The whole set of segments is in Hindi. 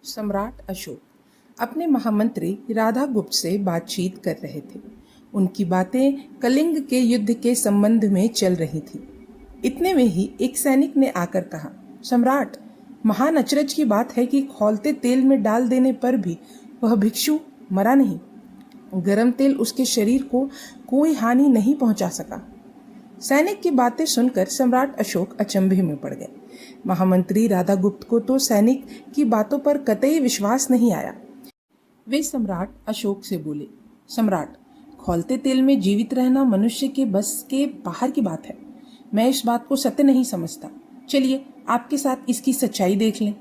सम्राट अशोक अपने महामंत्री राधागुप्त से बातचीत कर रहे थे। उनकी बातें कलिंग के युद्ध के संबंध में चल रही थी। इतने में ही एक सैनिक ने आकर कहा, सम्राट, महान अचरज की बात है कि खौलते तेल में डाल देने पर भी वह भिक्षु मरा नहीं। गरम तेल उसके शरीर को कोई हानि नहीं पहुंचा सका। सैनिक की बातें सुनकर सम्राट अशोक अचंभे में पड़ गए। महामंत्री राधागुप्त को तो सैनिक की बातों पर कतई विश्वास नहीं आया। वे सम्राट अशोक से बोले, सम्राट, खौलते तेल में जीवित रहना मनुष्य के बस के बाहर की बात है। मैं इस बात को सत्य नहीं समझता। चलिए आपके साथ इसकी सच्चाई देख लें।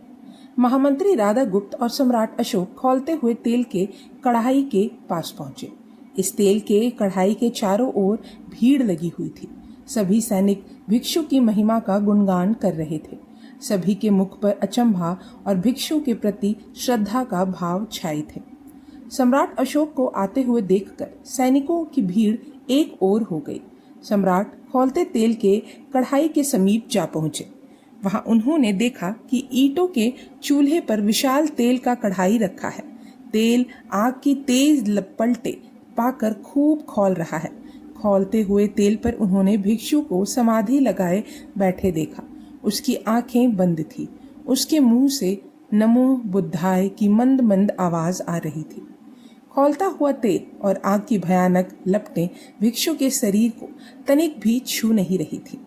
महामंत्री राधागुप्त और सम्राट अशोक खौलते हुए तेल के कढ़ाई के पास पहुंचे। इस तेल के कढ़ाई के चारों ओर भीड़ लगी हुई थी। सभी सैनिक भिक्षु की महिमा का गुणगान कर रहे थे। सभी के मुख पर अचंभा और भिक्षु के प्रति श्रद्धा का भाव छाए थे। सम्राट अशोक को आते हुए देखकर सैनिकों की भीड़ एक ओर हो गई। सम्राट खौलते तेल के कढ़ाई के समीप जा पहुंचे। वहां उन्होंने देखा कि ईंटों के चूल्हे पर विशाल तेल का कढ़ाई रखा है। तेल आग की तेज लपलटे पाकर खूब खौल रहा है। खौलते हुए तेल पर उन्होंने भिक्षु को समाधि लगाए बैठे देखा। उसकी आंखें बंद थी। उसके मुंह से नमो बुद्धाय की मंद मंद आवाज आ रही थी। खौलता हुआ तेल और आग की भयानक लपटें भिक्षु के शरीर को तनिक भी छू नहीं रही थी।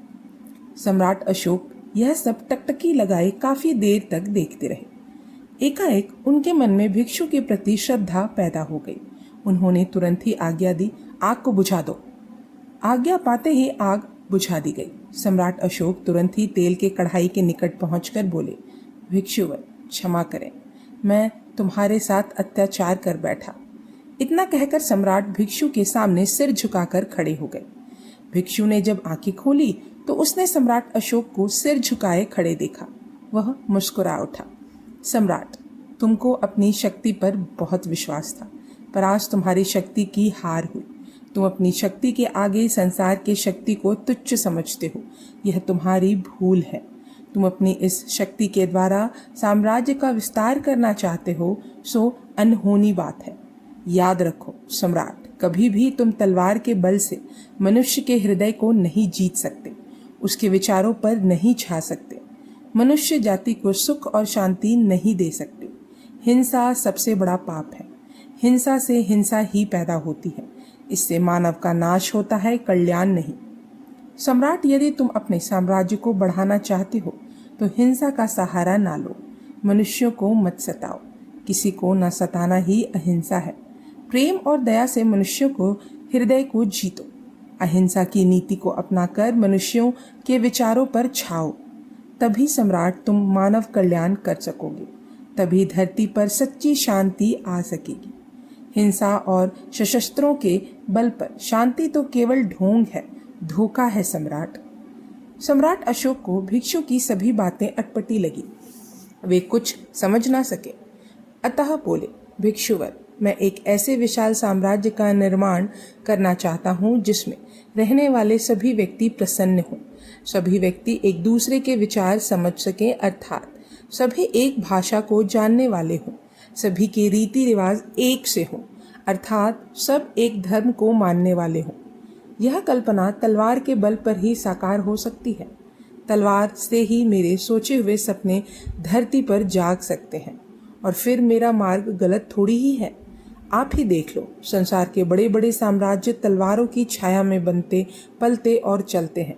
सम्राट अशोक यह सब टकटकी लगाए काफी देर तक देखते रहे। एकाएक उनके मन में भिक्षु के प्रति श्रद्धा पैदा हो गई। उन्होंने तुरंत ही आज्ञा दी, आग को बुझा दो। आज्ञा पाते ही आग बुझा दी गई। सम्राट अशोक तुरंत ही तेल के कढ़ाई के निकट पहुंचकर बोले, भिक्षुवर, क्षमा करें, मैं तुम्हारे साथ अत्याचार कर बैठा। इतना कहकर सम्राट भिक्षु के सामने सिर झुकाकर खड़े हो गए। भिक्षु ने जब आंखें खोली तो उसने सम्राट अशोक को सिर झुकाए खड़े देखा। वह मुस्कुरा उठा, सम्राट, तुमको अपनी शक्ति पर बहुत विश्वास था, पर आज तुम्हारी शक्ति की हार हुई। तुम अपनी शक्ति के आगे संसार की शक्ति को तुच्छ समझते हो। यह तुम्हारी भूल है। तुम अपनी इस शक्ति के द्वारा साम्राज्य का विस्तार करना चाहते हो, सो अनहोनी बात है। याद रखो सम्राट, कभी भी तुम तलवार के बल से मनुष्य के हृदय को नहीं जीत सकते, उसके विचारों पर नहीं छा सकते। मनुष्य जाति को सुख और शांति नहीं दे सकते। हिंसा सबसे बड़ा पाप है। हिंसा से हिंसा ही पैदा होती है। इससे मानव का नाश होता है, कल्याण नहीं। सम्राट, यदि तुम अपने साम्राज्य को बढ़ाना चाहते हो तो हिंसा का सहारा ना लो। मनुष्यों को मत सताओ। किसी को न सताना ही अहिंसा है। प्रेम और दया से मनुष्यों को हृदय को जीतो। अहिंसा की नीति को अपनाकर मनुष्यों के विचारों पर छाओ। तभी सम्राट तुम मानव कल्याण कर सकोगे। तभी धरती पर सच्ची शांति आ सकेगी। हिंसा और सशस्त्रों के बल पर शांति तो केवल ढोंग है, धोखा है सम्राट। सम्राट अशोक को भिक्षु की सभी बातें अटपटी लगी। वे कुछ समझ ना सके, अतः बोले, भिक्षुवर, मैं एक ऐसे विशाल साम्राज्य का निर्माण करना चाहता हूँ जिसमें रहने वाले सभी व्यक्ति प्रसन्न हों। सभी व्यक्ति एक दूसरे के विचार समझ सकें, अर्थात सभी एक भाषा को जानने वाले हों। सभी के रीति रिवाज एक से हों, अर्थात सब एक धर्म को मानने वाले हों। यह कल्पना तलवार के बल पर ही साकार हो सकती है। तलवार से ही मेरे सोचे हुए सपने धरती पर जाग सकते हैं, और फिर मेरा मार्ग गलत थोड़ी ही है। आप ही देख लो, संसार के बड़े बड़े साम्राज्य तलवारों की छाया में बनते, पलते और चलते हैं।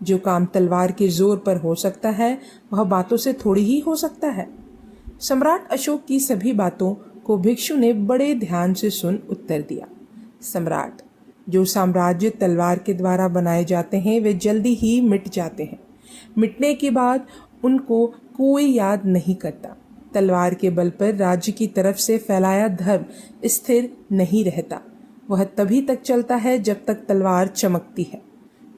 जो काम तलवार के जोर पर हो सकता है, वह बातों से थोड़ी ही हो सकता है। सम्राट अशोक की सभी बातों को भिक्षु ने बड़े ध्यान से सुन उत्तर दिया, सम्राट, जो साम्राज्य तलवार के द्वारा बनाए जाते हैं वे जल्दी ही मिट जाते हैं। मिटने के बाद उनको कोई याद नहीं करता। तलवार के बल पर राज्य की तरफ से फैलाया धर्म स्थिर नहीं रहता। वह तभी तक चलता है जब तक तलवार चमकती है।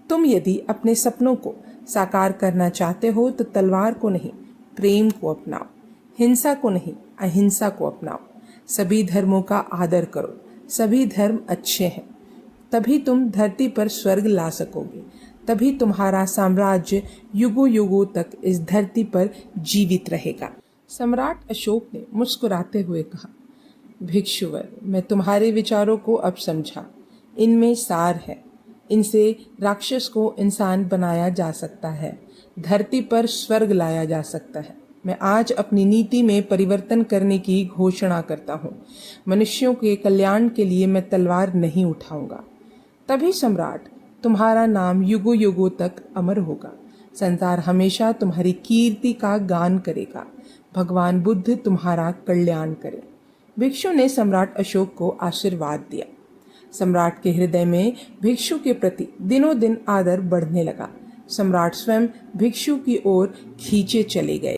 तुम यदि अपने सपनों को साकार करना चाहते हो तो तलवार को नहीं, प्रेम को अपनाओ। हिंसा को नहीं, अहिंसा को अपनाओ। सभी धर्मों का आदर करो। सभी धर्म अच्छे हैं। तभी तुम धरती पर स्वर्ग ला सकोगे। तभी तुम्हारा साम्राज्य युगों युगों तक इस धरती पर जीवित रहेगा। सम्राट अशोक ने मुस्कुराते हुए कहा, भिक्षुवर, मैं तुम्हारे विचारों को अब समझा। इनमें सार है। इनसे राक्षस को इंसान बनाया जा सकता है, धरती पर स्वर्ग लाया जा सकता है। मैं आज अपनी नीति में परिवर्तन करने की घोषणा करता हूँ। मनुष्यों के कल्याण के लिए मैं तलवार नहीं उठाऊंगा। तभी सम्राट, तुम्हारा नाम युगों युगों तक अमर होगा। संसार हमेशा तुम्हारी कीर्ति का गान करेगा। भगवान बुद्ध तुम्हारा कल्याण करे। भिक्षु ने सम्राट अशोक को आशीर्वाद दिया। सम्राट के हृदय में भिक्षु के प्रति दिनों दिन आदर बढ़ने लगा। सम्राट स्वयं भिक्षु की ओर खींचे चले गए।